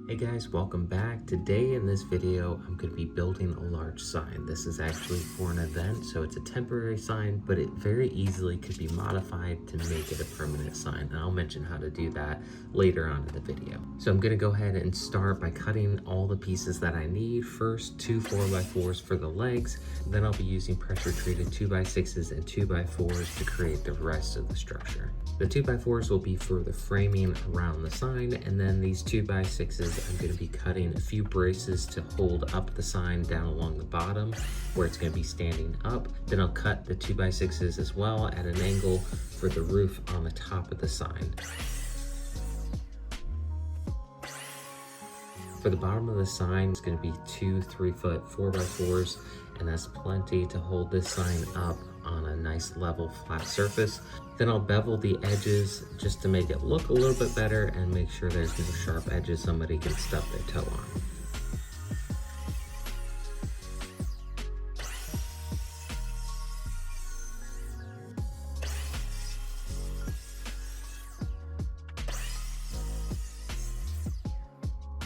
Hey guys, welcome back. Today in this video, I'm going to be building a large sign. This is actually for an event, so it's a temporary sign, but it very easily could be modified to make it a permanent sign. And I'll mention how to do that later on in the video. So I'm going to go ahead and start by cutting all the pieces that I need. First, two 4x4s for the legs. Then I'll be using pressure treated 2x6s and 2x4s to create the rest of the structure. The 2x4s will be for the framing around the sign, and then these 2x6s I'm going to be cutting a few braces to hold up the sign down along the bottom where it's going to be standing up. Then I'll cut the 2x6s as well at an angle for the roof on the top of the sign. For the bottom of the sign, it's going to be two 3-foot 4x4s, and that's plenty to hold this sign up on a nice level flat surface. Then I'll bevel the edges just to make it look a little bit better and make sure there's no sharp edges somebody can stub their toe on.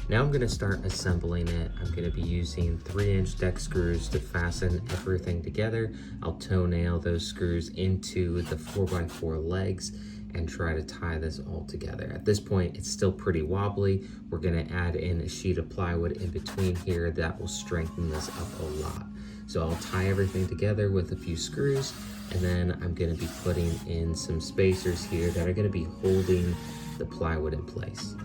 Now I'm going to start assembling it. I'm going to be using 3-inch deck screws to fasten everything together. I'll toenail those screws into the 4x4 legs and try to tie this all together. At this point, it's still pretty wobbly. We're going to add in a sheet of plywood in between here that will strengthen this up a lot. So I'll tie everything together with a few screws, and then I'm going to be putting in some spacers here that are going to be holding the plywood in place.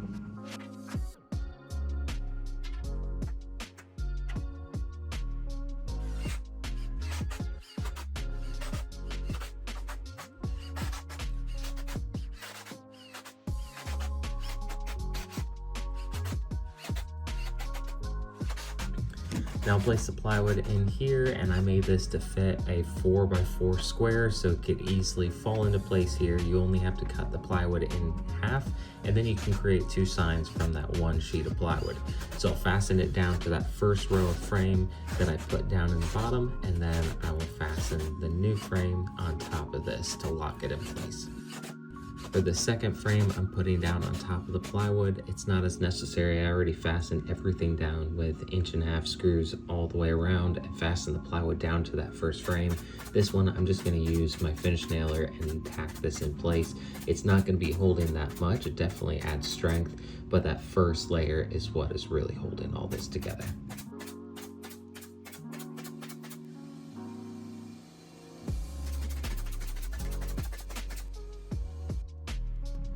Now I'll place the plywood in here, and I made this to fit a 4x4 square so it could easily fall into place here. You only have to cut the plywood in half, and then you can create two signs from that one sheet of plywood. So I'll fasten it down to that first row of frame that I put down in the bottom, and then I will fasten the new frame on top of this to lock it in place. For the second frame I'm putting down on top of the plywood, it's not as necessary. I already fastened everything down with 1.5-inch screws all the way around and fastened the plywood down to that first frame. This one, I'm just going to use my finish nailer and tack this in place. It's not going to be holding that much. It definitely adds strength, but that first layer is what is really holding all this together.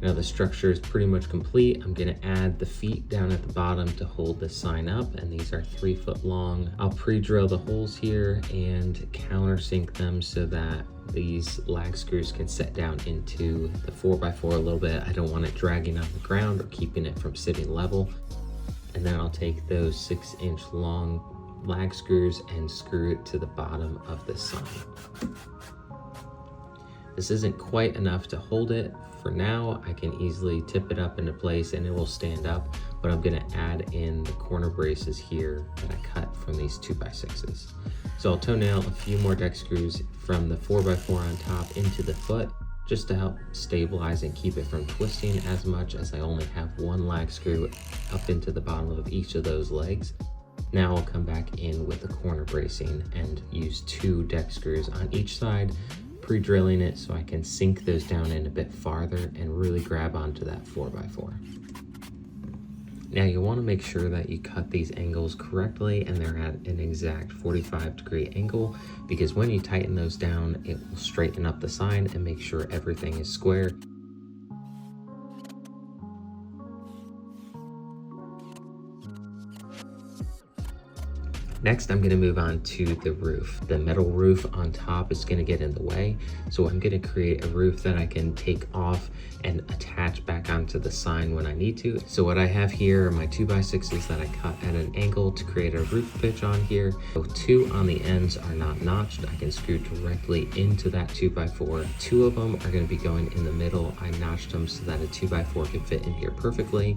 Now the structure is pretty much complete. I'm gonna add the feet down at the bottom to hold the sign up, and these are 3 foot long. I'll pre-drill the holes here and countersink them so that these lag screws can set down into the 4x4 a little bit. I don't want it dragging on the ground or keeping it from sitting level. And then I'll take those 6-inch long lag screws and screw it to the bottom of the sign. This isn't quite enough to hold it. For now, I can easily tip it up into place and it will stand up, but I'm gonna add in the corner braces here that I cut from these 2x6s. So I'll toenail a few more deck screws from the 4x4 on top into the foot, just to help stabilize and keep it from twisting as much, as I only have one lag screw up into the bottom of each of those legs. Now I'll come back in with the corner bracing and use 2 deck screws on each side, pre-drilling it so I can sink those down in a bit farther and really grab onto that 4x4. Now you want to make sure that you cut these angles correctly and they're at an exact 45-degree angle, because when you tighten those down, it will straighten up the sign and make sure everything is square. Next, I'm going to move on to the roof. The metal roof on top is going to get in the way, so I'm going to create a roof that I can take off and attach back onto the sign when I need to. So what I have here are my 2x6s that I cut at an angle to create a roof pitch on here. So 2 on the ends are not notched. I can screw directly into that 2x4. 2 of them are going to be going in the middle. I notched them so that a 2x4 can fit in here perfectly.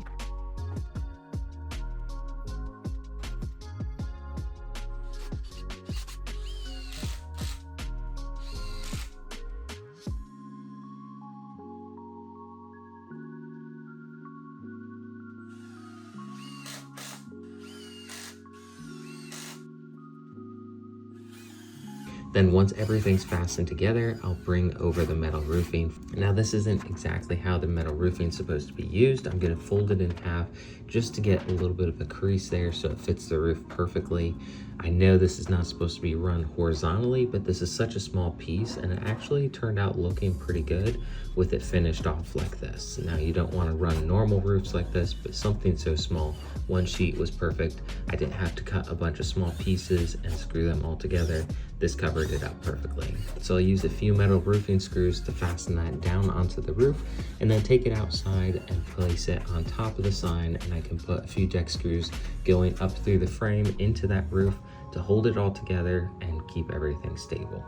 Then once everything's fastened together, I'll bring over the metal roofing. Now this isn't exactly how the metal roofing is supposed to be used. I'm gonna fold it in half just to get a little bit of a crease there so it fits the roof perfectly. I know this is not supposed to be run horizontally, but this is such a small piece and it actually turned out looking pretty good with it finished off like this. Now you don't wanna run normal roofs like this, but something so small, one sheet was perfect. I didn't have to cut a bunch of small pieces and screw them all together. This covered it up perfectly. So I'll use a few metal roofing screws to fasten that down onto the roof and then take it outside and place it on top of the sign, and I can put a few deck screws going up through the frame into that roof to hold it all together and keep everything stable.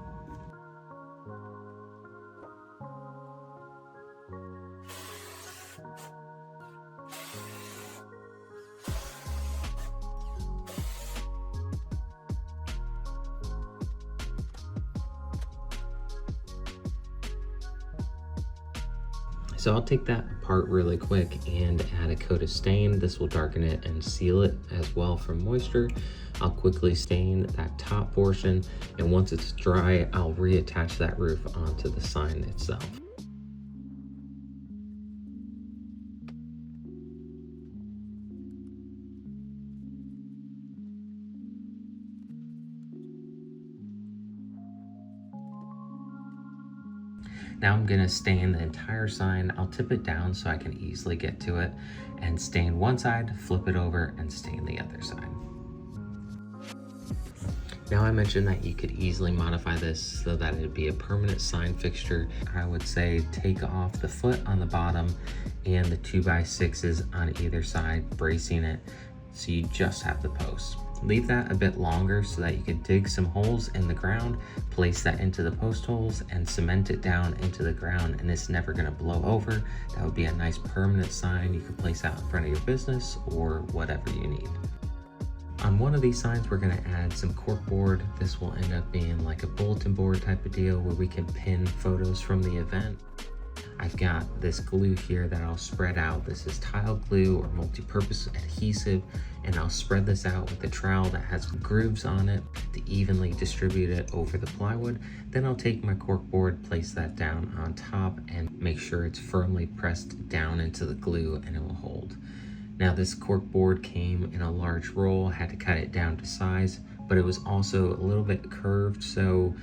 So I'll take that apart really quick and add a coat of stain. This will darken it and seal it as well from moisture. I'll quickly stain that top portion, and once it's dry, I'll reattach that roof onto the sign itself. Now I'm gonna stain the entire sign. I'll tip it down so I can easily get to it, and stain one side, flip it over, and stain the other side. Now I mentioned that you could easily modify this so that it'd be a permanent sign fixture. I would say take off the foot on the bottom and the 2x6s on either side, bracing it so you just have the post. Leave that a bit longer so that you can dig some holes in the ground, place that into the post holes, and cement it down into the ground, and it's never gonna blow over. That would be a nice permanent sign you can place out in front of your business or whatever you need. On one of these signs, we're gonna add some corkboard. This will end up being like a bulletin board type of deal where we can pin photos from the event. I've got this glue here that I'll spread out. This is tile glue or multi-purpose adhesive, and I'll spread this out with a trowel that has grooves on it to evenly distribute it over the plywood. Then I'll take my corkboard, place that down on top, and make sure it's firmly pressed down into the glue and it will hold. Now this corkboard came in a large roll. I had to cut it down to size, but it was also a little bit curved, so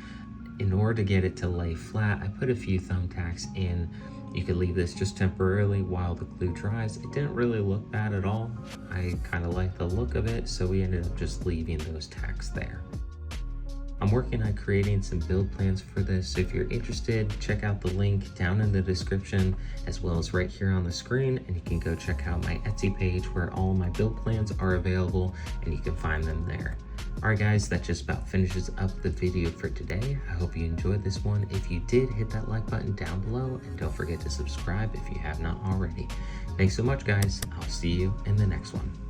in order to get it to lay flat, I put a few thumbtacks in. You could leave this just temporarily while the glue dries. It didn't really look bad at all. I kind of like the look of it, so we ended up just leaving those tacks there. I'm working on creating some build plans for this, so if you're interested, check out the link down in the description as well as right here on the screen, and you can go check out my Etsy page where all my build plans are available and you can find them there. Alright guys, that just about finishes up the video for today. I hope you enjoyed this one. If you did, hit that like button down below, and don't forget to subscribe if you have not already. Thanks so much guys. I'll see you in the next one.